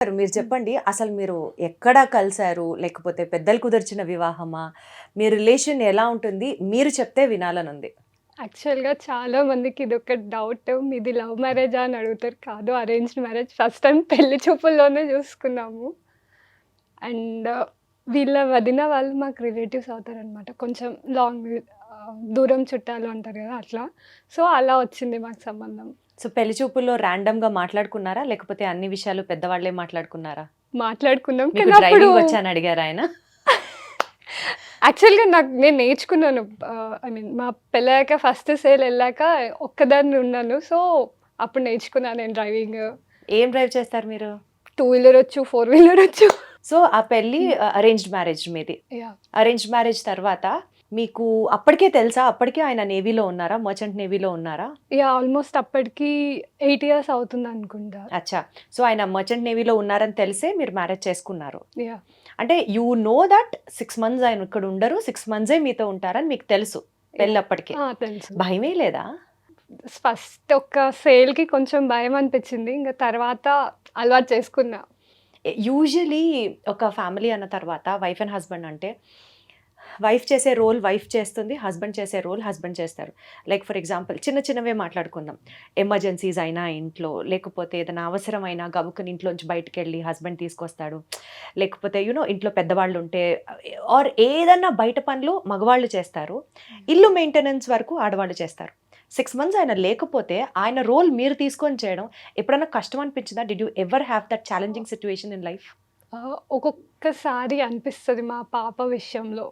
మీరు చెప్పండి అసలు మీరు ఎక్కడ కలిసారు? లేకపోతే పెద్దలు కుదిర్చిన వివాహమా? మీ రిలేషన్ ఎలా ఉంటుంది? మీరు చెప్తే వినాలనుంది. యాక్చువల్‌గా చాలా మందికి ఇదొక డౌట్. మీది లవ్ మ్యారేజా అని అడుగుతారు. కాదు, అరేంజ్డ్ మ్యారేజ్. ఫస్ట్ టైమ్ పెళ్లి చూపుల్లోనే చూసుకున్నాము. అండ్ వీళ్ళ వదిన వాళ్ళు మాకు రిలేటివ్స్ అవుతారనమాట. కొంచెం దూరం చుట్టాలు అంటారు కదా! అట్లా. సో, అలా వచ్చింది మాకు సంబంధం. సో, పెళ్లి చూపుల్లో ర్యాండమ్‌గా మాట్లాడుకున్నారా? లేకపోతే అన్ని విషయాలు పెద్దవాళ్ళే మాట్లాడుకున్నారా? మాట్లాడుకున్నాం. మీకు కానీ అప్పుడు డ్రైవింగ్ వచ్చా అని అడిగారా ఆయన? యాక్చువల్‌గా నేను నేర్చుకున్నాను. ఐ మీన్ మా పెళ్ళయ్యాక ఫస్ట్ సేల్ ఎళ్ళాక ఒక్కదాన్ని ఉన్నాను. సో, అప్పుడు నేర్చుకున్నాను నేను డ్రైవింగ్. ఏం డ్రైవ్ చేస్తారు మీరు? 2 వీలర్ వచ్చు, 4 వీలర్ వచ్చు. సో, ఆ పెళ్లి అరేంజ్డ్ మ్యారేజ్ మీది. యాహ్! అరేంజ్డ్ మ్యారేజ్ తర్వాత మీకు అప్పటికే తెలుసా? అప్పటికే ఆయన నేవీలో ఉన్నారా? మర్చెంట్ నేవీలో ఉన్నారా? యాహ్! ఆల్‌మోస్ట్ అప్పటికి 8 ఇయర్స్ అవుతుందనుకుంటా. అచ్చా! సో, ఆయన మర్చెంట్ నేవీలో ఉన్నారని తెలిసే మీరు మ్యారేజ్ చేసుకున్నారు. యాహ్! అంటే యూ నో దట్ 6 మంత్స్ ఆయన ఇక్కడ ఉండరు. 6 మంత్సే మీతో ఉంటారని మీకు తెలుసు పెళ్ళప్పటికే. ఆ! తెలుసు. భయమే లేదా? ఫస్ట్ ఒక సేల్‌కి కొంచెం భయమనిపించింది. ఇంక తర్వాత అలవాటు చేసుకున్నా. యూజువల్లీ ఒక ఫ్యామిలీ అన్న తర్వాత వైఫ్ అండ్ హస్బెండ్ అంటే వైఫ్ చేసే రోల్ వైఫ్ చేస్తుంది. హస్బెండ్ చేసే రోల్ హస్బెండ్ చేస్తారు. లైక్ ఫర్ ఎగ్జాంపుల్ చిన్న చిన్నవే మాట్లాడుకుందాం. ఎమర్జెన్సీస్ అయినా ఇంట్లో, లేకపోతే ఏదైనా అవసరమైనా గబుక్కుని ఇంట్లోంచి బయటికెళ్ళి హస్బెండ్ తీసుకొస్తాడు. లేకపోతే ఇంట్లో పెద్దవాళ్ళు ఉంటే ఆర్ ఏదన్నా బయట పనులు మగవాళ్ళు చేస్తారు. ఇల్లు మెయింటెనెన్స్ వరకు ఆడవాళ్ళు చేస్తారు. 6 మంత్స్ ఆయన లేకపోతే ఆయన రోల్ మీరు తీసుకొని చేయడం ఎప్పుడన్నా కష్టం అనిపించిందా? Did you ever have that challenging situation in life? ఒక్కొక్కసారి అనిపిస్తది మా పాప విషయంలో.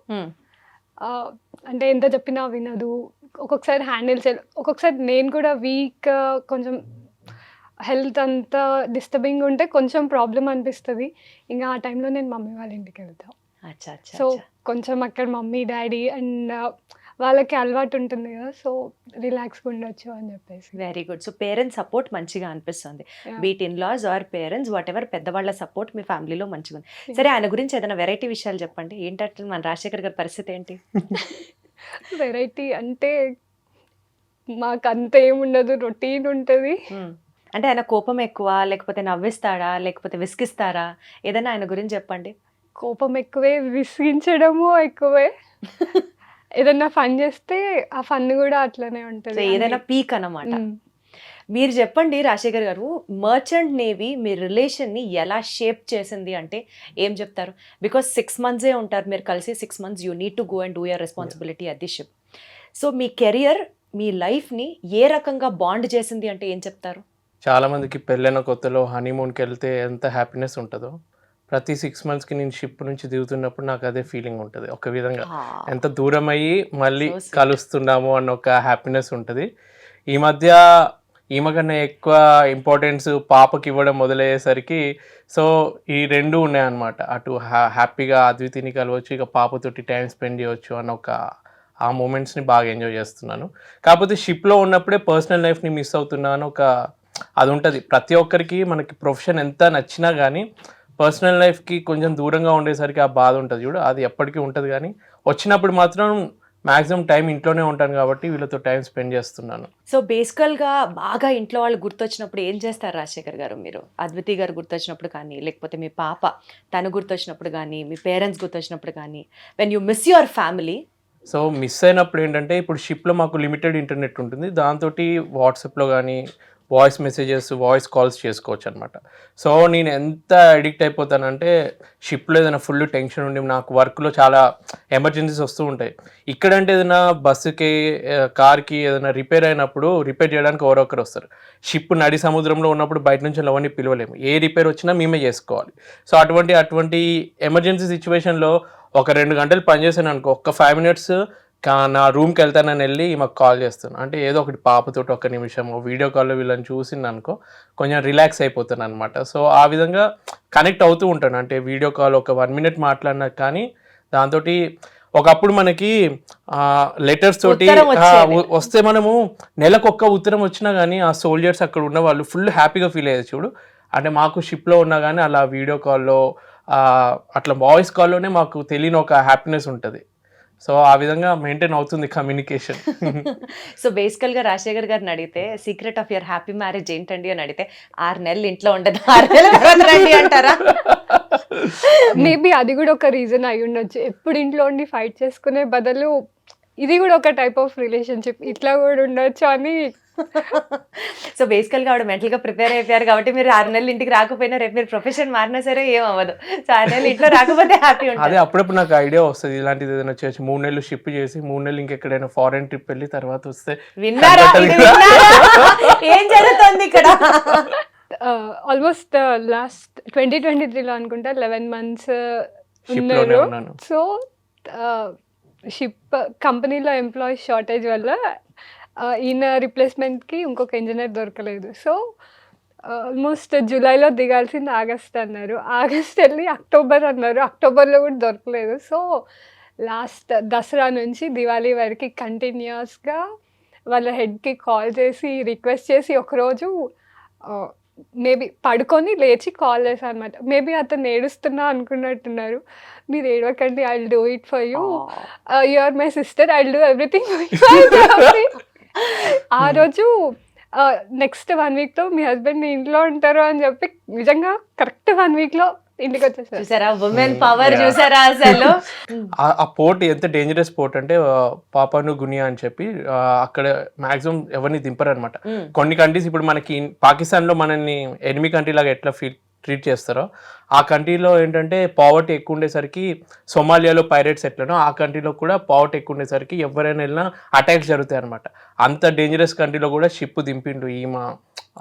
ఆహ్, అంటే ఎంత చెప్పినా వినదు. ఒక్కొక్కసారి హ్యాండిల్ ఒక్కొక్కసారి నేను కూడా వీక్, కొంచెం హెల్త్ అంతా డిస్టర్బింగ్ ఉంటే కొంచెం ప్రాబ్లమ్ అనిపిస్తది. ఇంక ఆ టైంలో నేను మమ్మీ వాళ్ళ ఇంటికెళ్తా. అచ్చా! అచ్చా! సో, అచ్చా! కొంచెం అక్కడ మమ్మీ, డ్యాడీ అండ్ వాళ్ళకి అలవాటు ఉంటుంది కదా! సో, రిలాక్స్‌గా ఉండొచ్చు అని చెప్పేసి. Very good. So, parents support మంచిగా అనిపిస్తుంది. Yeah! Be it in-laws or parents whatever పెద్దవాళ్ళ సపోర్ట్ మీ ఫ్యామిలీలో మంచిగుంది. యాహ్! సరే ఆయన గురించి ఏదైనా వెరైటీ విషయాలు చెప్పండి. ఏంటంటే మన రాజశేఖర్ గారి పరిస్థితి ఏంటి? వెరైటీ అంటే మాకంత ఏముండదు. రొటీన్ ఉంటది. హ్మ్. అంటే ఆయన కోపం ఎక్కువ? లేకపోతే నవ్విస్తాడా? లేకపోతే విసిగిస్తారా? ఏదైనా ఆయన గురించి చెప్పండి. కోపం ఎక్కువే, విసిగించడము ఎక్కువే. ఏదన్నా ఫన్ చేస్తే ఆ ఫన్ గూడా అట్లనే సో, ఉంటది. ఏదైనా పీక్ అన్నమాట. హ్మ్. మీరు చెప్పండి రాజశేఖర్ గారు, మర్చెంట్ నేవీ మీ రిలేషన్‌ని ఎలా షేప్ చేసింది అంటే ఏం చెప్తారు? బికాజ్ 6 మంత్సే ఉంటారు మీరు కలిసి. 6 months you need to go and do your responsibility at the ship. So, మీ కెరియర్, మీ లైఫ్‌ని ఏ రకంగా బాండ్ చేసింది అంటే ఏం చెప్తారు? చాలా మందికి పెళ్ళైన కొత్తలో హనీమూన్‌కెళ్తే ఎంత హ్యాపీనెస్ ఉంటదో, ప్రతి 6 మంత్స్‌కి నేను షిప్ నుంచి దిగుతున్నప్పుడు నాకు అదే ఫీలింగ్ ఉంటది. ఒక విధంగా ఎంత దూరమయ్యి మళ్ళీ సో స్వీట్. కలుస్తున్నాము అన్న ఒక హ్యాపీనెస్ ఉంటది. ఈ మధ్య ఈమె కన్నా ఎక్కువ ఇంపార్టెన్స్ పాపకివ్వడం మొదలయ్యేసరికి సో, ఈ 2 ఉన్నాయన్నమాట. అటు హ్యాపీగా అద్వితిని కలవచ్చు, ఇక పాపతోటి టైమ్ స్పెండ్ చేయొచ్చు అన్న ఒక ఆ మూమెంట్స్‌ని బాగా ఎంజాయ్ చేస్తున్నాను. కాకపోతే షిప్‌లో ఉన్నప్పుడే పర్సనల్ లైఫ్‌ని మిస్ అవుతున్నా అని ఒక అదుంటది. ప్రతి ఒక్కరికి మనకి ప్రొఫెషన్ ఎంత నచ్చినా గానీ, పర్సనల్ లైఫ్‌కి కొంచెం దూరంగా ఉండేసరికి ఆ బాధ ఉంటది చూడు, అది ఎప్పటికీ ఉంటది గానీ, వచ్చినప్పుడు మాత్రం మాక్సిమం టైం ఇంట్లోనే ఉంటాను కాబట్టి వీళ్ళతో టైం స్పెండ్ చేస్తున్నాను. సో, బేసికల్‌గా బాగా ఇంట్లో వాళ్ళు గుర్తొచ్చినప్పుడు ఏం చేస్తారు రాజశేఖర్ గారు మీరు? అద్వితి గారు గుర్తొచ్చినప్పుడు కానీ, లేకపోతే మీ పాప తను గుర్తొచ్చినప్పుడు గానీ, మీ పేరెంట్స్ గుర్తొచ్చినప్పుడు గానీ, when you miss your family. So, miss అయినప్పుడు ఏంటంటే, ఇప్పుడు షిప్‌లో మాకు లిమిటెడ్ ఇంటర్నెట్ ఉంటుంది. దాంతోటి వాట్సాప్‌లో గానీ, వాయిస్ మెసేజెస్, వాయిస్ కాల్స్ చేసుకోవచ్చనమాట. సో, నేను ఎంత అడిక్ట్ అయిపోతానంటే, షిప్‌లో ఏదైనా ఫుల్ టెన్షన్ ఉండి, నాకు వర్క్‌లో చాలా ఎమర్జెన్సీస్ వస్తూ ఉంటాయి. ఇక్కడంటే ఏదైనా బస్సుకి, కార్‌కి ఏదైనా రిపేర్ అయినప్పుడు, రిపేర్ చేయడానికి ఎవరో ఒకరు వస్తారు. షిప్ నడి సముద్రంలో ఉన్నప్పుడు బయట నుంచి ఎవరిని పిలవలేము. ఏ రిపేర్ వచ్చినా మేమే చేసుకోవాలి. సో, అటువంటి ఎమర్జెన్సీ సిట్యుయేషన్‌లో ఒక 2 గంటలు పని చేశాననుకో, ఒక్క 5 మినిట్స్ నా రూమ్‌కెళ్తానని ఎళ్లి ఈమెకు కాల్ చేస్తున్నా. అంటే ఏదో ఒకటి పాపతోటి ఒక్క నిమిషము వీడియో కాల్‌లో వీళ్ళని చూసిందనుకో, కొంచెం రిలాక్స్ అయిపోతాననమాట. సో, ఆ విధంగా కనెక్ట్ అవుతూ ఉంటాను. అంటే వీడియో కాల్ ఒక 1 మినిట్ మాట్లాడినా కానీ, దాంతోటి ఒకప్పుడు మనకి లెటర్స్ తోటి ఉత్తరం వచ్చేది. వస్తే మనము నెలకొక్క ఉత్తరం వచ్చినా గానీ, ఆ సోల్జర్స్ అక్కడ ఉన్నవాళ్ళు ఫుల్ హ్యాపీగా ఫీల్ అయ్యేది చూడు. అంటే మాకు షిప్‌లో ఉన్నా గానీ, అలా వీడియో కాల్‌లో అట్లా వాయిస్ కాల్‌లోనే మాకు తెలియని ఒక హ్యాపీనెస్ ఉంటది. సో ఆ విధంగా మెయింటైన్ అవుతుంది కమ్యూనికేషన్. సో బేసికల్గా రాజశేఖర్ గారిని అడిగితే secret of your happy marriage ఏంటండి అని అడిగితే 6 నెలలు ఇంట్లో ఉండదు, 6 నెలల తర్వాత రండి అంటారా? మేబీ అది కూడా ఒక రీజన్ అయి ఉండొచ్చు. ఎప్పుడు ఇంట్లో ఉండి ఫైట్ చేసుకునే బదులు ఇది కూడా ఒక టైప్ ఆఫ్ రిలేషన్షిప్, ఇట్లా కూడా ఉండొచ్చు అని. సో బేసికల్గా ఆవిడ మెంటల్గా ప్రిపేర్ అయిపోయారు కాబట్టి మీరు 6 నెలలు ఇంటికి రాకపోయినా రేపు మీరు ప్రొఫెషన్ మారినా సరే ఏం అవ్వదు. సో 6 నెలలు ఇంట్లో రాకపోతే హ్యాపీ అదే ఉంటుంది. అప్పుడప్పుడు నాకు ఐడియా వస్తుంది ఇలాంటిది ఏదైనా చేయొచ్చు. 3 నెలలు షిప్ చేసి 3 నెలలు ఇంకెక్కడైనా ఫారెన్ ట్రిప్ వెళ్ళి తర్వాత వస్తే విన్నారా? ఇది విన్నారా? ఏం జరుగుతుంది ఇక్కడ? ఆల్మోస్ట్ లాస్ట్ 2023లో అనుకుంటా 11 months షిప్లోనే ఉన్నారు. ఉన్నాను. సో షిప్ కంపెనీలో ఎంప్లాయీస్ షార్టేజ్ వల్ల ఈయన రిప్లేస్మెంట్కి ఇంకొక ఇంజనీర్ దొరకలేదు. సో ఆల్మోస్ట్ జూలైలో దిగాల్సింది ఆగస్ట్ అన్నారు, ఆగస్ట్ వెళ్ళి అక్టోబర్ అన్నారు, అక్టోబర్లో కూడా దొరకలేదు. సో లాస్ట్ దసరా నుంచి దివాళీ వరకు కంటిన్యూస్గా వాళ్ళ హెడ్కి కాల్ చేసి రిక్వెస్ట్ చేసి ఒకరోజు మేబీ పడుకొని లేచి కాల్ చేశాను అనమాట. మేబీ అతను ఏడుస్తున్నా అనుకున్నట్టున్నారు. మీరు ఏడవకండి, I will do it for you, you are my sister, I will do everything. ఆ రోజు నెక్స్ట్ 1 weekతో మీ హస్బెండ్ ఇంట్లో ఉంటారు అని చెప్పి నిజంగా కరెక్ట్ 1 weekలో ఇంటికి వచ్చేసారు. చూసారా ఉమెన్ పవర్? చూసారా అసలు? ఆ పోర్ట్ ఎంత డేంజరస్ పోర్ట్ అంటే పాపాను గునియా అని చెప్పి అక్కడ మాక్సిమం ఎవరిని దింపరు అనమాట. కొన్ని కంట్రీస్ ఇప్పుడు మనకి పాకిస్తాన్లో మనల్ని ఎనిమి కంట్రీ లాగా ఎట్లా ట్రీట్ చేస్తారో ఆ కంట్రీలో ఏంటంటే పావర్టీ ఎక్కువ ఉండేసరికి, సొమాలియాలో పైరేట్స్ ఎట్లనో ఆ కంట్రీలో కూడా పావర్టీ ఎక్కువ ఉండేసరికి ఎవరైనా వెళ్ళినా అటాక్స్ జరుగుతాయి అనమాట. అంత డేంజరస్ కంట్రీలో కూడా షిప్ దింపిండు ఈమె.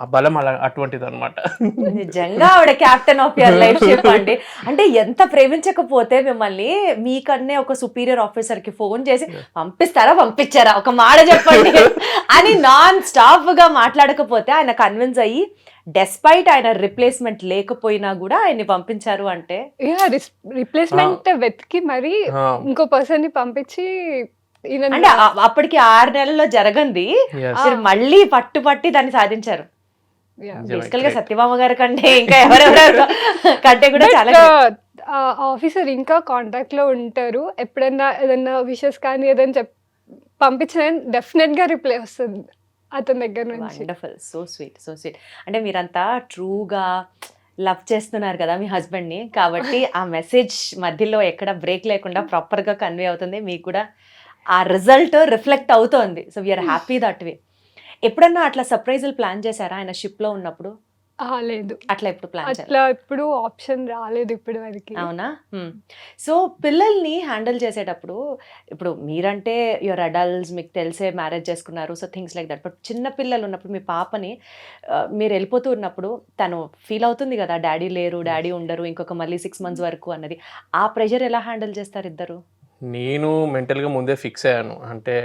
ఆ బలం అలా అటువంటిది అనమాట. నిజంగా ఆవిడ captain of your life ship అండి. అంటే ఎంత ప్రేమించకపోతే మిమ్మల్ని మీకన్నే ఒక సుపీరియర్ ఆఫీసర్కి ఫోన్ చేసి పంపిస్తారా పంపించారా ఒక మాట చెప్పండి అని నాన్ స్టాప్గా మాట్లాడకపోతే ఆయన కన్విన్స్ అయ్యి డెస్పైట్ ఆయన రిప్లేస్మెంట్ లేకపోయినా కూడా ఆయన్ని పంపించారు అంటే రిప్లేస్మెంట్ వెతికి మరి ఇంకో పర్సన్ ని పంపించి అంటే అప్పటికి 6 నెలల్లో జరగంది మీరు మళ్ళీ పట్టుపట్టి దాన్ని సాధించారు. బేసికల్ గా సత్యభామ గారి కంటే ఇంకా ఎవరెవరు కంటే కూడా చాలా ఆఫీసర్ ఇంకా కాంటాక్ట్ లో ఉంటారు. ఎప్పుడైనా ఏదైనా విషెస్ కానీ ఏదైనా పంపించిన డెఫినెట్ గా రిప్లై వస్తుంది అతని దగ్గర నుంచి. Wonderful, so sweet, so sweet. అంటే మీరంతా ట్రూగా లవ్ చేస్తున్నారు కదా మీ హస్బెండ్ని, కాబట్టి ఆ మెసేజ్ మధ్యలో ఎక్కడ బ్రేక్ లేకుండా ప్రాపర్గా కన్వే అవుతుంది, మీకు కూడా ఆ రిజల్ట్ రిఫ్లెక్ట్ అవుతోంది. So we are happy that way. ఎప్పుడన్నా అట్లా సర్ప్రైజులు ప్లాన్ చేశారా ఆయన షిప్లో ఉన్నప్పుడు? లేదు, అట్లా ఎప్పుడు ప్లాన్ అట్లా ఇప్పుడు ఆప్షన్ రాలేదు ఇప్పటి వరకు. అవునా? సో పిల్లల్ని హ్యాండిల్ చేసేటప్పుడు ఇప్పుడు మీరంటే యువర్ అడల్ట్స్, మీకు తెలిసే మ్యారేజ్ చేసుకున్నారు, so things like that. But చిన్న పిల్లలు ఉన్నప్పుడు మీ పాపని మీరు వెళ్ళిపోతూ ఉన్నప్పుడు తను ఫీల్ అవుతుంది కదా, డాడీ లేరు, డాడీ ఉండరు ఇంకొక మళ్ళీ 6 months వరకు అన్నది. ఆ ప్రెషర్ ఎలా హ్యాండిల్ చేస్తారు ఇద్దరు? నేను మెంటల్గా ముందే ఫిక్స్ అయ్యాను. అంటే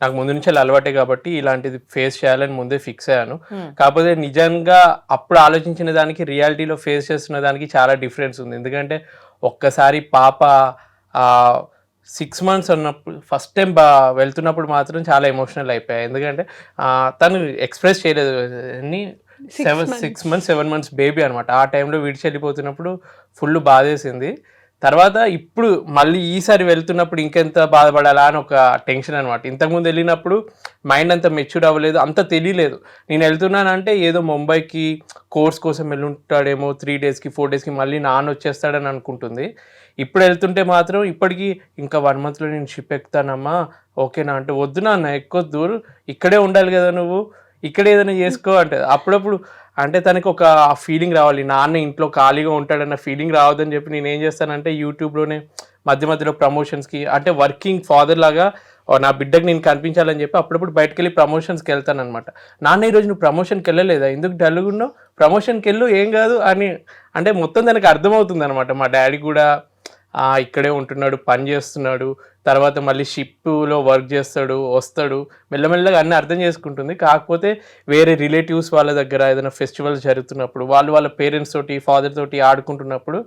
నాకు ముందు నుంచి అలవాటే కాబట్టి ఇలాంటిది ఫేస్ చేయాలని ముందే ఫిక్స్ అయ్యాను. కాకపోతే నిజంగా అప్పుడు ఆలోచించిన దానికి రియాలిటీలో ఫేస్ చేస్తున్న దానికి చాలా డిఫరెన్స్ ఉంది. ఎందుకంటే ఒక్కసారి పాప 6 months ఉన్నప్పుడు ఫస్ట్ టైం వెళ్తున్నప్పుడు మాత్రం చాలా ఎమోషనల్ అయిపోయాయి. ఎందుకంటే తను ఎక్స్ప్రెస్ చేయలేదు. 6 months 7 months బేబీ అనమాట. ఆ టైంలో విడిచి వెళ్ళిపోతున్నప్పుడు ఫుల్ బాధేసింది. తర్వాత ఇప్పుడు మళ్ళీ ఈసారి వెళ్తున్నప్పుడు ఇంకెంత బాధపడాలా అని ఒక టెన్షన్ అనమాట. ఇంతకుముందు వెళ్ళినప్పుడు మైండ్ అంత మెచ్యూర్ అవ్వలేదు, అంత తెలియలేదు. నేను వెళ్తున్నానంటే ఏదో ముంబైకి కోర్స్ కోసం వెళ్ళుంటాడేమో, 3 daysకి 4 daysకి మళ్ళీ నాన్న వచ్చేస్తాడని అనుకుంటుంది. ఇప్పుడు వెళ్తుంటే మాత్రం ఇప్పటికీ ఇంకా 1 monthలో నేను షిప్ ఎక్కుతానమ్మా, ఓకేనా అంటే వద్దు నాన్న ఎక్కొద్దు, ఇక్కడే ఉండాలి కదా నువ్వు, ఇక్కడ ఏదైనా చేసుకో అంటే అప్పుడప్పుడు అంటే తనకి ఒక ఫీలింగ్ రావాలి, నాన్న ఇంట్లో ఖాళీగా ఉంటాడన్న ఫీలింగ్ రావద్దని చెప్పి నేను ఏం చేస్తానంటే యూట్యూబ్లోనే మధ్య మధ్యలో ప్రమోషన్స్కి, అంటే వర్కింగ్ ఫాదర్ లాగా నా బిడ్డకి నేను కనిపించాలని చెప్పి అప్పుడప్పుడు బయటకు వెళ్ళి ప్రమోషన్స్కి వెళ్తాను అనమాట. నాన్న ఈరోజు నువ్వు ప్రమోషన్కి వెళ్ళలేదా, ఎందుకు డల్గా ఉన్నావు, ప్రమోషన్కి వెళ్ళు ఏం కాదు అని అంటే మొత్తం దానికి అర్థమవుతుంది అనమాట. మా డాడీ కూడా ఇక్కడే ఉంటున్నాడు, పని చేస్తున్నాడు, తర్వాత మళ్ళీ షిప్లో వర్క్ చేస్తాడు, వస్తాడు, మెల్లమెల్లగా అన్నీ అర్థం చేసుకుంటుంది. కాకపోతే వేరే రిలేటివ్స్ వాళ్ళ దగ్గర ఏదైనా ఫెస్టివల్స్ జరుగుతున్నప్పుడు వాళ్ళ పేరెంట్స్ తోటి ఫాదర్ తోటి ఆడుకుంటున్నప్పుడు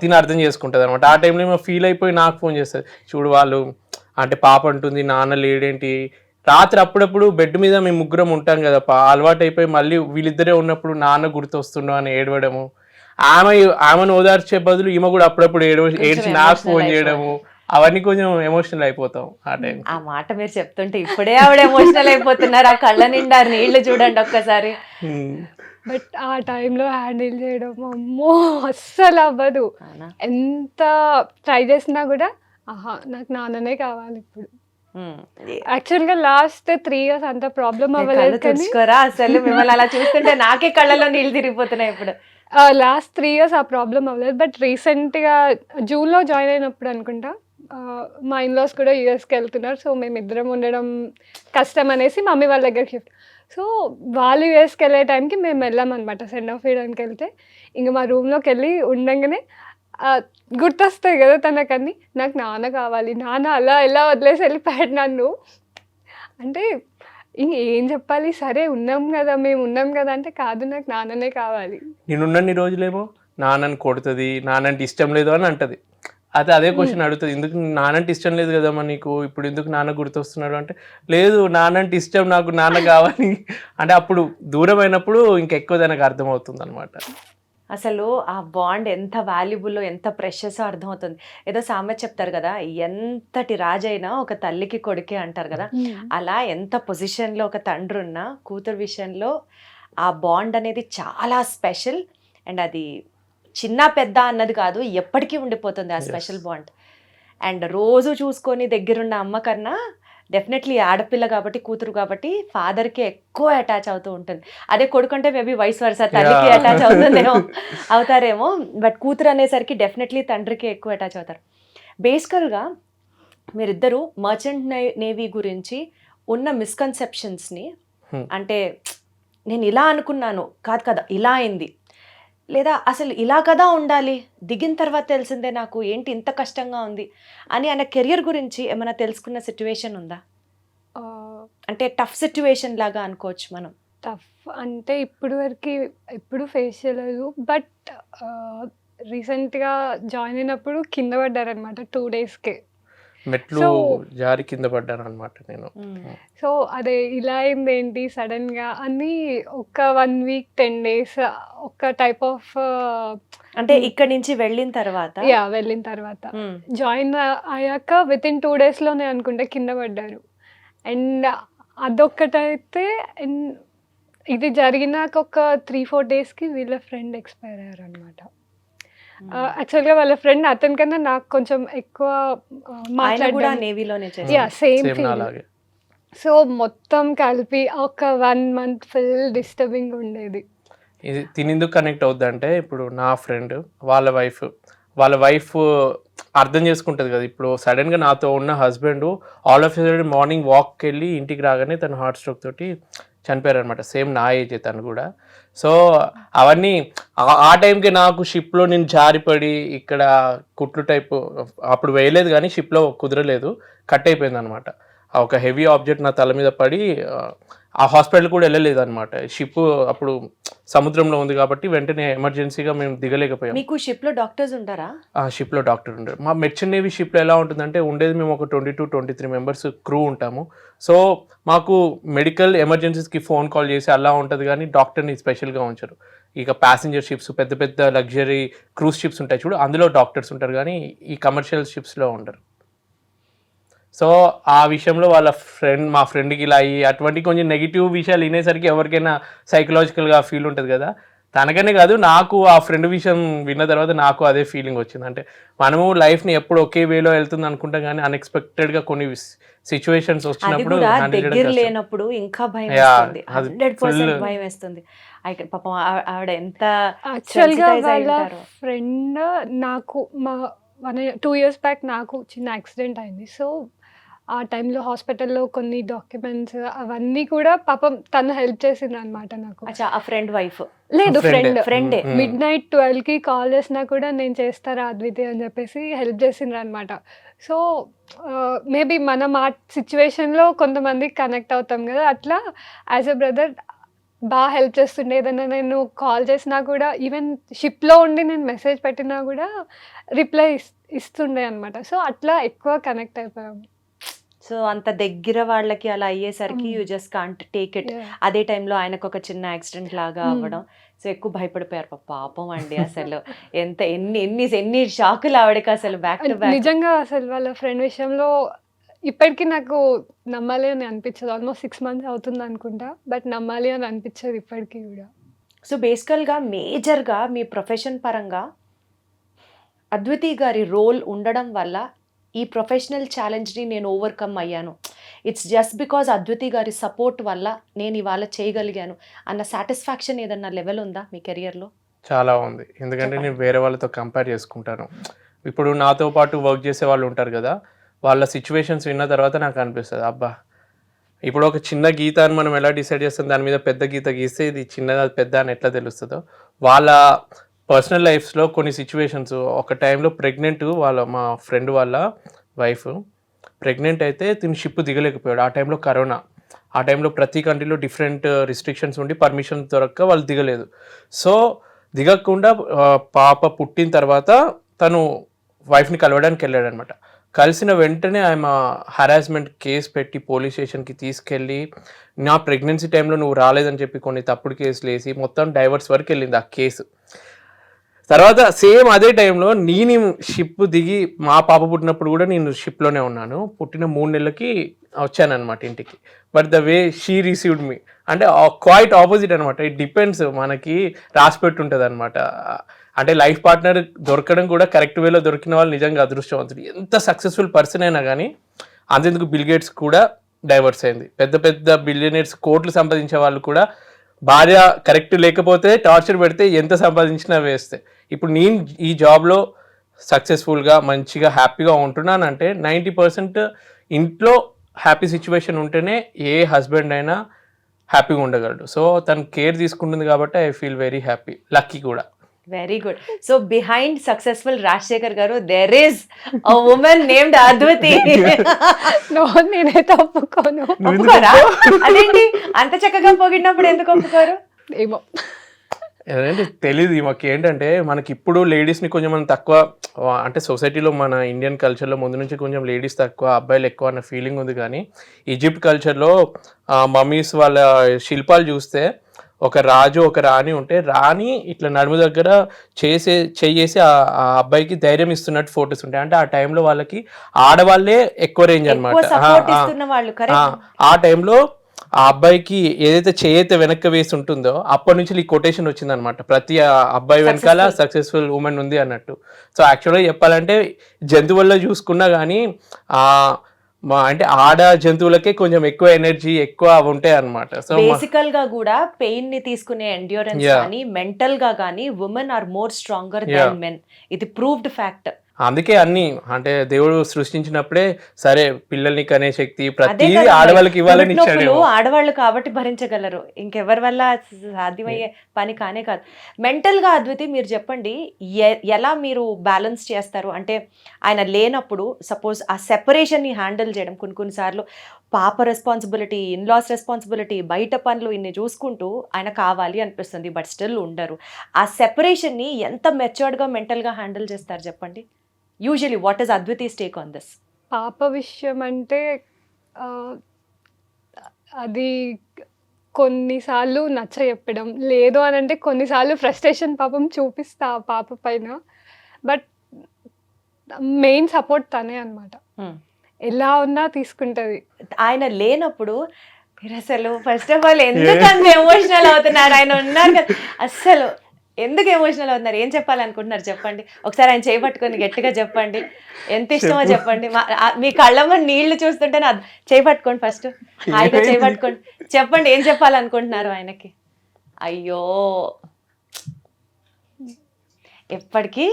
తిని అర్థం చేసుకుంటుంది అనమాట. ఆ టైంలో ఏమో ఫీల్ అయిపోయి నాకు ఫోన్ చేస్తుంది, చూడు వాళ్ళు అంటే పాప అంటుంది నాన్న లేడేంటి. రాత్రి అప్పుడప్పుడు బెడ్ మీద మేము ముగ్గురం ఉంటాం కదా, అలవాటు అయిపోయి మళ్ళీ వీళ్ళిద్దరే ఉన్నప్పుడు నాన్న గుర్తొస్తుండో అని ఏడవడము, ఆమెను ఓదార్చే బదులు ఈమె కూడా అప్పుడప్పుడు ఏడ్చి నాకు ఫోన్ చేయడము, అవన్నీ కొంచెం ఎమోషనల్ అయిపోతాం ఆ టైం. ఆ మాట మీరు చెప్తుంటే ఇప్పుడే ఆవిడ ఎమోషనల్ అయిపోతున్నారు. ఆ కళ్ళ నిండా నీళ్లు చూడండి ఒక్కసారి. బట్ ఆ టైంలో హ్యాండిల్ చేయడం అమ్మో అస్సలు అవ్వదు. అవునా? ఎంత ట్రై చేసినా కూడా ఆహా నాకు నాన్ననే కావాలి ఇప్పుడు. యాక్చువల్గా లాస్ట్ 3 years అంత ప్రాబ్లం కళ్ళు అవ్వలేదు కానీ తుడుచుకోరా అసలు? మిమ్మల్ని అలా చూస్తుంటే నాకే కళ్ళలో నీళ్ళు తిరిగిపోతున్నాయి ఇప్పుడు. లాస్ట్ 3 years ఆ ప్రాబ్లం అవ్వలేదు. బట్ రీసెంట్గా జూన్లో జాయిన్ అయినప్పుడు అనుకుంటా మా ఇన్లాస్ కూడా యూఎస్కి వెళ్తున్నారు. సో మేమిద్దరం ఉండడం కష్టం అనేసి మమ్మీ వాళ్ళ దగ్గరికి షిఫ్ట్. సో వాళ్ళు యూఎస్కి వెళ్ళే టైంకి మేము వెళ్ళామన్నమాట సెండ్ ఆఫ్ వేయడానికి వెళ్తే. ఇంక మా రూమ్లోకి వెళ్ళి ఉండగానే గుర్తొస్తాయి కదా తనకన్నీ. నాకు నాన్న కావాలి, నాన్న అలా ఎలా వదిలేసి వెళ్ళిపోయాడు నన్ను అంటే ఇంక ఏం చెప్పాలి. సరే ఉన్నాం కదా, మేము ఉన్నాం కదా అంటే కాదు నాకు నాన్ననే కావాలి. నేనున్నన్ని రోజులేమో నాన్నని కొడుతుంది, నాన్నంటే ఇష్టం లేదు అని అంటది. అయితే అదే క్వశ్చన్ అడుగుతుంది, ఎందుకు నాన్నంటే ఇష్టం లేదు కదమ్మా నీకు, ఇప్పుడు ఎందుకు నాన్న గుర్తొస్తున్నాడు అంటే, లేదు నాన్నంటే ఇష్టం, నాకు నాన్న కావాలి అంటే అప్పుడు దూరం అయినప్పుడు ఇంకెక్కువ దానికి అర్థమవుతుంది అనమాట. అసలు ఆ బాండ్ ఎంత వాల్యుబుల్లో ఎంత ప్రెషస్ అర్థమవుతుంది. ఏదో సామెత చెప్తారు కదా, ఎంతటి రాజైనా ఒక తల్లికి కొడుకే అంటారు కదా. అలా ఎంత పొజిషన్లో ఒక తండ్రి ఉన్నా కూతురు విషయంలో ఆ బాండ్ అనేది చాలా స్పెషల్. అండ్ అది చిన్న పెద్ద అన్నది కాదు, ఎప్పటికీ ఉండిపోతుంది ఆ స్పెషల్ బాండ్. అండ్ రోజు చూసుకొని దగ్గరున్న అమ్మ కన్నా డెఫినెట్లీ ఆడపిల్ల కాబట్టి, కూతురు కాబట్టి ఫాదర్కి ఎక్కువ అటాచ్ అవుతూ ఉంటుంది. అదే కొడుకుంటే మేబీ వైస్ వర్సా తల్లికి అటాచ్ అవుతారేమో. బట్ కూతురు అనేసరికి డెఫినెట్లీ తండ్రికి ఎక్కువ అటాచ్ అవుతారు. బేసికల్గా మీరిద్దరూ మర్చెంట్ నేవీ గురించి ఉన్న మిస్కన్సెప్షన్స్ని, అంటే నేను ఇలా అనుకున్నాను కాదు కదా ఇలా అయింది, లేదా అసలు ఇలా కదా ఉండాలి, దిగిన తర్వాత తెలిసిందే నాకు ఏంటి ఇంత కష్టంగా ఉంది అని ఆయన కెరియర్ గురించి ఏమైనా తెలుసుకున్న సిచ్యువేషన్ ఉందా? అంటే టఫ్ సిచ్యువేషన్ లాగా అనుకోవచ్చు మనం. టఫ్ అంటే ఇప్పుడు వరకు ఎప్పుడు ఫేస్ చేయలేదు. బట్ రీసెంట్గా జాయిన్ అయినప్పుడు కింద పడ్డారనమాట 2 daysకే. మెట్లు జారి కింద పడ్డాను అనమాట నేను. సో అదే ఇలా అయింది ఏంటి సడన్గా అని ఒక 1 week 10 days ఒక టైప్ ఆఫ్ అంటే ఇక్కడి నుంచి వెళ్ళిన తర్వాత వెళ్ళిన తర్వాత జాయిన్ అయ్యాక వితిన్ 2 daysలోనే అనుకుంటే కింద పడ్డారు. అండ్ అదొక్కటైతే ఇది జరిగినాక ఒక 3-4 daysకి వీళ్ళ ఫ్రెండ్ ఎక్స్పైర్ అయ్యారు అనమాట. యాక్చువల్గా వాళ్ళ ఫ్రెండ్ అతనికన్నా నాకు కొంచెం ఎక్కువ సేమ్ ఫీల్. సో మొత్తం కలిపి ఒక 1 month ఫుల్ డిస్టర్బింగ్ ఉండేది. ఇది తినేందుకు కనెక్ట్ అవుద్ది అంటే, ఇప్పుడు నా ఫ్రెండ్ వాళ్ళ వైఫ్ అర్థం చేసుకుంటుంది కదా. ఇప్పుడు సడన్గా నాతో ఉన్న husband all of sudden morning వాక్కి వెళ్ళి ఇంటికి రాగానే తను హార్ట్ స్ట్రోక్ తోటి చనిపోయారు అనమాట. సేమ్ నా ఏజ్ తను కూడా. సో అవన్నీ ఆ టైంకి నాకు షిప్లో నేను జారిపడి ఇక్కడ కుట్లు టైపు అప్పుడు వేయలేదు కానీ షిప్లో కుదరలేదు, కట్ అయిపోయింది అనమాట. ఒక హెవీ ఆబ్జెక్ట్ నా తల మీద పడి ఆ హాస్పిటల్ కూడా వెళ్ళలేదు అనమాట. షిప్ అప్పుడు సముద్రంలో ఉంది కాబట్టి వెంటనే ఎమర్జెన్సీగా మేము దిగలేకపోయాం. మీకు షిప్లో డాక్టర్స్ ఉంటారా? షిప్లో డాక్టర్ ఉంటారు. మా మెర్చెంట్ నేవీ షిప్లో ఎలా ఉంటుందంటే, ఉండేది మేము ఒక 22-23 members క్రూ ఉంటాము. సో మాకు మెడికల్ ఎమర్జెన్సీస్కి ఫోన్ కాల్ చేసి అలా ఉంటుంది కానీ డాక్టర్ని స్పెషల్గా ఉంచరు. ఇక ప్యాసింజర్ షిప్స్, పెద్ద పెద్ద లగ్జరీ క్రూజ్ షిప్స్ ఉంటాయి చూడు, అందులో డాక్టర్స్ ఉంటారు కానీ ఈ కమర్షియల్ షిప్స్లో ఉండరు. సో ఆ విషయంలో మా ఫ్రెండ్కి ఇలా అయ్యి అటువంటి కొంచెం నెగిటివ్ విషయాలు వినేసరికి ఎవరికైనా సైకలాజికల్గా ఫీల్ ఉంటుంది కదా. తనకనే కాదు, నాకు ఆ ఫ్రెండ్ విషయం విన్న తర్వాత నాకు అదే ఫీలింగ్ వచ్చింది. అంటే మనము లైఫ్ని ఎప్పుడు ఒకే వేలో వెళ్తుంది అనుకుంటాం కానీ అన్ఎక్స్పెక్టెడ్గా కొన్ని సిచ్యువేషన్స్ వచ్చినప్పుడు లేనప్పుడు ఇంకా భయం వేస్తుంది, 100% భయం వేస్తుంది. పాపం ఆవిడ ఎంత యాక్చువల్గా వాళ్ళ ఫ్రెండ్ నాకు 2 years బ్యాక్ నాకు చిన్న యాక్సిడెంట్ అయింది. సో ఆ టైంలో హాస్పిటల్లో కొన్ని డాక్యుమెంట్స్ అవన్నీ కూడా పాపం తను హెల్ప్ చేసింది అనమాట నాకు. ఆ ఫ్రెండ్ వైఫ్ లేదు, ఫ్రెండే. midnight 12కి కాల్ చేసినా కూడా నేను చేస్తారా అద్వితి అని చెప్పేసి హెల్ప్ చేసిండ్రు అనమాట. సో మేబీ మనం ఆ సిచ్యువేషన్లో కొంతమందికి కనెక్ట్ అవుతాం కదా, అట్లా యాజ్ ఎ బ్రదర్ బాగా హెల్ప్ చేస్తుండే. ఏదైనా నేను కాల్ చేసినా కూడా, ఈవెన్ షిప్లో ఉండి నేను మెసేజ్ పెట్టినా కూడా రిప్లై ఇస్తుండే అనమాట. సో అట్లా ఎక్కువ కనెక్ట్ అయిపోయాము. సో అంత దగ్గర వాళ్ళకి అలా అయ్యేసరికి you just can't take it. Yeah. అదే టైంలో ఆయనకు ఒక చిన్న యాక్సిడెంట్ లాగా Hmm. అవ్వడం, సో ఎక్కువ భయపడిపోయారు పాపం అండి. అసలు ఎంత ఎన్ని ఎన్ని ఎన్ని షాకులు ఆవిడకి అసలు బ్యాక్ టు బ్యాక్. నిజంగా అసలు వాళ్ళ ఫ్రెండ్ విషయంలో ఇప్పటికీ నాకు నమ్మాలి అని అనిపించదు. ఆల్మోస్ట్ 6 months అవుతుంది అనుకుంటా, బట్ నమ్మాలి అని అనిపించదు ఇప్పటికీ కూడా. సో బేసికల్గా మేజర్గా మీ ప్రొఫెషన్ పరంగా అద్వితి గారి రోల్ ఉండడం వల్ల ఈ ప్రొఫెషనల్ ఛాలెంజ్ని నేను ఓవర్కమ్ అయ్యాను, ఇట్స్ జస్ట్ బికాజ్ అద్వితి గారి సపోర్ట్ వల్ల నేను ఇవాళ చేయగలిగాను అన్న సాటిస్ఫాక్షన్ ఏదన్నా లెవెల్ ఉందా మీ కెరియర్లో? చాలా ఉంది. ఎందుకంటే నేను వేరే వాళ్ళతో కంపేర్ చేసుకుంటాను. ఇప్పుడు నాతో పాటు వర్క్ చేసే వాళ్ళు ఉంటారు కదా, వాళ్ళ సిచ్యువేషన్స్ విన్న తర్వాత నాకు అనిపిస్తుంది, అబ్బా ఇప్పుడు ఒక చిన్న గీత అని మనం ఎలా డిసైడ్ చేస్తాం, దాని మీద పెద్ద గీత గీస్తే ఇది చిన్నదా పెద్ద అని ఎట్లా తెలుస్తుందో, వాళ్ళ పర్సనల్ లైఫ్స్లో కొన్ని సిచ్యువేషన్స్, ఒక టైంలో ప్రెగ్నెంట్, మా ఫ్రెండ్ వాళ్ళ వైఫ్ ప్రెగ్నెంట్ అయితే తిని షిప్ దిగలేకపోయాడు. ఆ టైంలో కరోనా, ఆ టైంలో ప్రతి కంట్రీలో డిఫరెంట్ రిస్ట్రిక్షన్స్ ఉండి పర్మిషన్ దొరక్క వాళ్ళు దిగలేదు. సో దిగకుండా పాప పుట్టిన తర్వాత తను వైఫ్ని కలవడానికి వెళ్ళాడు అనమాట. కలిసిన వెంటనే ఆమె హరాస్మెంట్ కేసు పెట్టి పోలీస్ స్టేషన్కి తీసుకెళ్ళి, నా ప్రెగ్నెన్సీ టైంలో నువ్వు రాలేదని చెప్పి కొన్ని తప్పుడు కేసులు వేసి మొత్తం డైవర్స్ వరకు వెళ్ళింది ఆ కేసు. తర్వాత సేమ్ అదే టైంలో నేను షిప్ దిగి మా పాప పుట్టినప్పుడు కూడా నేను షిప్లోనే ఉన్నాను. పుట్టిన 3 నెలలకి వచ్చానమాట ఇంటికి. But the way she received మీ అంటే క్వైట్ ఆపోజిట్ అనమాట. ఇట్ డిపెండ్స్, మనకి రాసిపెట్టి ఉంటుంది అనమాట. అంటే లైఫ్ పార్ట్నర్ దొరకడం కూడా కరెక్ట్ వేలో దొరికిన వాళ్ళు నిజంగా అదృష్టవంతుడు. ఎంత సక్సెస్ఫుల్ పర్సన్ అయినా కానీ, అంతెందుకు బిల్ గేట్స్ కూడా డైవర్స్ అయింది. పెద్ద పెద్ద బిలియనర్స్ కోట్లు సంపాదించే వాళ్ళు కూడా భార్య కరెక్ట్ లేకపోతే టార్చర్ పెడితే ఎంత సంపాదించినా వేస్తే. ఇప్పుడు నేను ఈ జాబ్లో సక్సెస్ఫుల్గా మంచిగా హ్యాపీగా ఉంటున్నానంటే 90% ఇంట్లో హ్యాపీ సిచ్యువేషన్ ఉంటేనే ఏ హస్బెండ్ అయినా హ్యాపీగా ఉండగలడు. సో తను కేర్ తీసుకుంటుంది కాబట్టి I feel very happy, lucky కూడా. Very good. So behind successful Rajashekar garu there is a woman named Advithi. No, నేనైతే ఒప్పుకోను. ఒప్పుకోరా? అదేంటి అంత చక్కగా పొగిడినప్పుడు ఎందుకు ఒప్పుకోరు? ఏమో ఏంటంటే తెలీదు మాకు. ఏంటంటే మనకి ఇప్పుడు లేడీస్ని కొంచెం మనం తక్కువ, అంటే సొసైటీలో మన ఇండియన్ కల్చర్లో ముందు నుంచి కొంచెం లేడీస్ తక్కువ అబ్బాయిలు ఎక్కువ అన్న ఫీలింగ్ ఉంది. కానీ ఈజిప్ట్ కల్చర్లో మమ్మీస్ వాళ్ళ శిల్పాలు చూస్తే ఒక రాజు ఒక రాణి ఉంటే రాణి ఇట్లా నడుము దగ్గర చేసి ఆ అబ్బాయికి ధైర్యం ఇస్తున్నట్టు ఫొటోస్ ఉంటాయి. అంటే ఆ టైంలో వాళ్ళకి ఆడవాళ్ళే ఎక్కువ రేంజ్ అనమాట. ఆ టైంలో ఆ అబ్బాయికి ఏదైతే చేయైతే వెనక్కి వేసి ఉంటుందో అప్పటి నుంచి ఈ కొటేషన్ వచ్చింది అనమాట. ప్రతి అబ్బాయి వెనకాల సక్సెస్ఫుల్ ఉమెన్ ఉంది అన్నట్టు. సో యాక్చువల్గా చెప్పాలంటే జంతువుల్లో చూసుకున్నా కానీ అంటే ఆడ జంతువులకే కొంచెం ఎక్కువ ఎనర్జీ ఎక్కువ ఉంటాయి అన్నమాట. సో బేసికల్ గా కూడా పెయిన్ ని తీసుకునే ఎండ్యూరెన్స్ కానీ మెంటల్ గా కానీ women are more stronger than men. ఇది ప్రూవ్డ్ ఫ్యాక్ట్. అందుకే అన్ని అంటే దేవుడు సృష్టించినప్పుడే సరే పిల్లల్ని కనే శక్తి ప్రతి ఆడవాళ్ళకి ఇవ్వాలని ఇచ్చాడు. ఆడవాళ్ళు కాబట్టి భరించగలరు, ఇంకెవరి వల్ల సాధ్యమయ్యే పని కానే కాదు. మెంటల్ గా అద్వితి మీరు చెప్పండి, ఎలా మీరు బ్యాలెన్స్ చేస్తారు? అంటే ఆయన లేనప్పుడు సపోజ్ ఆ సెపరేషన్ ని హ్యాండిల్ చేయడం, కొన్నిసార్లు పాప రెస్పాన్సిబిలిటీ, ఇన్లాస్ రెస్పాన్సిబిలిటీ, బయట పనులు ఇన్ని చూసుకుంటూ ఆయన కావాలి అనిపిస్తుంది, బట్ స్టిల్ ఉండరు. ఆ సెపరేషన్ ని ఎంత మెచ్యూర్డ్ గా మెంటల్ గా హ్యాండిల్ చేస్తారు చెప్పండి? Usually what is Advithi's take on this? పాప విషయం అంటే అది కొన్నిసార్లు నచ్చ చెప్పడం, లేదు అని అంటే కొన్నిసార్లు ఫ్రస్ట్రేషన్ పాపం చూపిస్తా ఆ పాప పైన. బట్ మెయిన్ సపోర్ట్ తనే అనమాట. ఎలా ఉన్నా తీసుకుంటుంది. ఆయన లేనప్పుడు మీరు అసలు ఫస్ట్ ఆఫ్ ఆల్ ఎందుకు అంత ఎమోషనల్ అవుతున్నారు? ఆయన ఉన్నారు కదా, అస్సలు ఎందుకు ఎమోషనల్ అవుతున్నారు? ఏం చెప్పాలనుకుంటున్నారు చెప్పండి ఒకసారి. ఆయన చేయబట్టుకొని గట్టిగా చెప్పండి, ఎంత ఇష్టమో చెప్పండి. మీ కళ్ళమ్మ నీళ్లు చూస్తుంటే చేయబట్టుకోండి, ఫస్ట్ హాయిగా చేయబట్టుకోండి, చెప్పండి ఏం చెప్పాలనుకుంటున్నారు ఆయనకి. అయ్యో, ఎప్పటికీ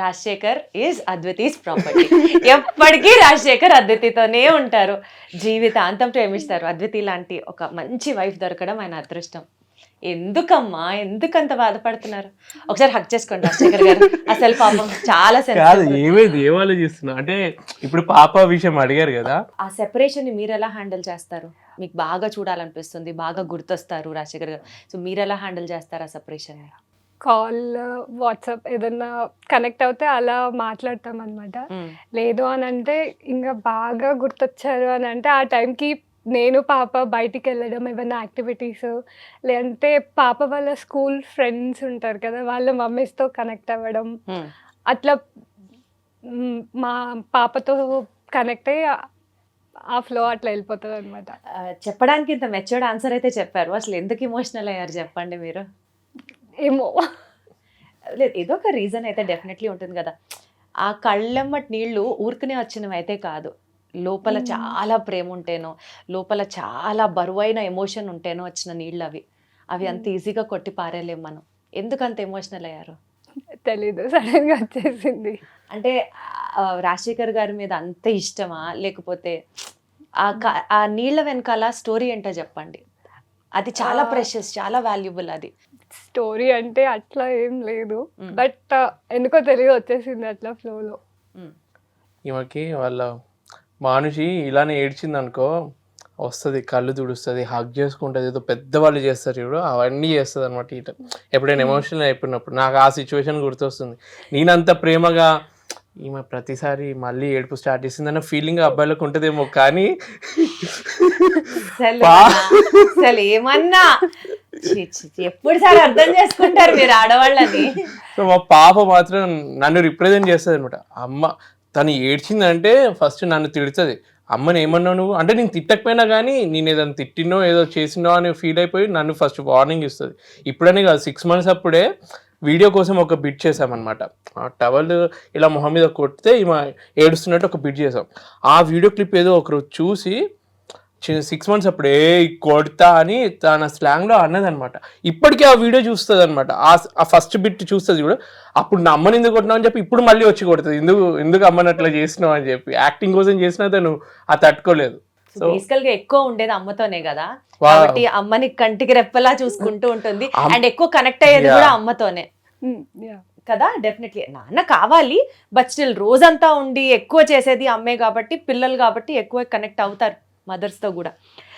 రాజశేఖర్ ఈజ్ అద్వితీస్ ప్రాపర్టీ. ఎప్పటికీ రాజశేఖర్ అద్వితితోనే ఉంటారు, జీవితాంతం ప్రేమిస్తారు. అద్వితి లాంటి ఒక మంచి వైఫ్ దొరకడం ఆయన అదృష్టం. ఎందుకమ్మా ఎందుకంత బాధపడుతున్నారు? ఒకసారి హక్ చేసుకోండి రాజశేఖర్ గారు. అసలు పాపం చాలా ఏమైంది, ఏం ఆలోచిస్తున్నా అంటే ఇప్పుడు పాప విషయం అడిగారు కదా, ఆ సెపరేషన్ ని మీరు ఎలా హ్యాండిల్ చేస్తారు? మీకు బాగా చూడాలనిపిస్తుంది, బాగా గుర్తొస్తారు రాజశేఖర్ గారు, సో మీరు ఎలా హ్యాండిల్ చేస్తారు ఆ సెపరేషన్ ని? కాల్, వాట్సాప్ ఏదన్నా కనెక్ట్ అవుతే అలా మాట్లాడతాం అనమాట. లేదు అని అంటే ఇంకా బాగా గుర్తొచ్చారు అని అంటే ఆ టైంకి నేను పాప బయటికి వెళ్ళడం, ఏమైనా యాక్టివిటీస్, లేదంటే పాప వాళ్ళ స్కూల్ ఫ్రెండ్స్ ఉంటారు కదా, వాళ్ళ మమ్మీస్తో కనెక్ట్ అవ్వడం, అట్లా మా పాపతో కనెక్ట్ అయ్యి ఆ ఫ్లో అట్లా వెళ్ళిపోతుంది అనమాట. చెప్పడానికి ఇంత మెచ్యూర్డ్ ఆన్సర్ అయితే చెప్పారు, అసలు ఎందుకు ఇమోషనల్ అయ్యారు చెప్పండి మీరు? ఏమో లేదు, ఏదో ఒక రీజన్ అయితే డెఫినెట్లీ ఉంటుంది కదా. ఆ కళ్ళెమ్మటి నీళ్ళు ఊరికనే వచ్చినవి అయితే కాదు, లోపల చాలా ప్రేమ ఉంటేనో, లోపల చాలా బరువైన ఎమోషన్ ఉంటేనో వచ్చిన నీళ్ళు అవి. అవి అంత ఈజీగా కొట్టి పారేలేం మనం. ఎందుకు అంత ఎమోషనల్ అయ్యారు? తెలీదు, సడన్గా వచ్చేసింది. అంటే రాజశేఖర్ గారి మీద అంత ఇష్టమా, లేకపోతే ఆ నీళ్ళ వెనకాల స్టోరీ ఏంటో చెప్పండి. అది చాలా ప్రెషియస్, చాలా వాల్యుబుల్. అది స్టోరీ అంటే అట్లా ఏం లేదు, బట్ ఎందుకో తెలియదు వచ్చేసింది అట్లా ఫ్లోలో. ఈమెకి వాళ్ళ మనిషి ఇలానే ఏడ్చింది అనుకో, వస్తుంది, కళ్ళు తుడుస్తుంది, హగ్ చేసుకుంటుంది, ఏదో పెద్దవాళ్ళు చేస్తారు చూడు అవన్నీ చేస్తుంది అనమాట. ఇట ఎప్పుడైనా ఎమోషనల్ అయిపోయినప్పుడు నాకు ఆ సిచ్యువేషన్ గుర్తొస్తుంది. నేనంత ప్రేమగా ఈమె ప్రతిసారి మళ్ళీ ఏడుపు స్టార్ట్ చేసిందన్న ఫీలింగ్ అబ్బాయిలకు ఉంటుందేమో, కానీ అసలు ఏమన్నా ఎప్పుడు సార్ అర్థం చేసుకుంటారు మీరు ఆడవాళ్ళని. సో మా పాప మాత్రం నన్ను రిప్రజెంట్ చేస్తుంది అనమాట. అమ్మ తను ఏడ్చిందంటే ఫస్ట్ నన్ను తిడుతుంది, అమ్మని ఏమన్నావు నువ్వు అంటే, నేను తిట్టకపోయినా కానీ నేను ఏదైనా తిట్టినో ఏదో చేసినో అని ఫీల్ అయిపోయి నన్ను ఫస్ట్ వార్నింగ్ ఇస్తుంది. ఇప్పుడనే కాదు, 6 months అప్పుడే వీడియో కోసం ఒక బిట్ చేసామన్నమాట. ఆ టవల్ ఇలా మొహం మీద కొడితే ఈమె ఏడుస్తున్నట్టు ఒక బిట్ చేసాం. ఆ వీడియో క్లిప్ ఏదో ఒకరు చూసి 6 months అప్పుడు కొడతా అని తన స్లాంగ్లో అన్నదనమాట. ఇప్పటికీ ఆ వీడియో చూస్తుంది అనమాట. ఆ ఫస్ట్ బిట్ చూస్తుంది చూడు, అప్పుడు నా అమ్మని ఎందుకు కొట్టినావు అని చెప్పి ఇప్పుడు మళ్ళీ వచ్చి కొడుతుంది, ఎందుకు అమ్మని అట్లా చేసినావు అని చెప్పి. యాక్టింగ్ కోసం చేసినా తను ఆ తట్టుకోలేదు. బేసికల్ గా ఎక్కువ ఉండేది అమ్మతోనే కదా, కాబట్టి అమ్మని కంటికి రెప్పలా చూసుకుంటూ ఉంటుంది అండ్ ఎక్కువ కనెక్ట్ అయ్యేది కూడా అమ్మతోనే కదా. డెఫినెట్లీ నాన్న కావాలి, బట్ స్టిల్ రోజంతా ఉండి ఎక్కువ చేసేది అమ్మే కాబట్టి, పిల్లలు కాబట్టి ఎక్కువ కనెక్ట్ అవుతారు మదర్స్తో కూడా.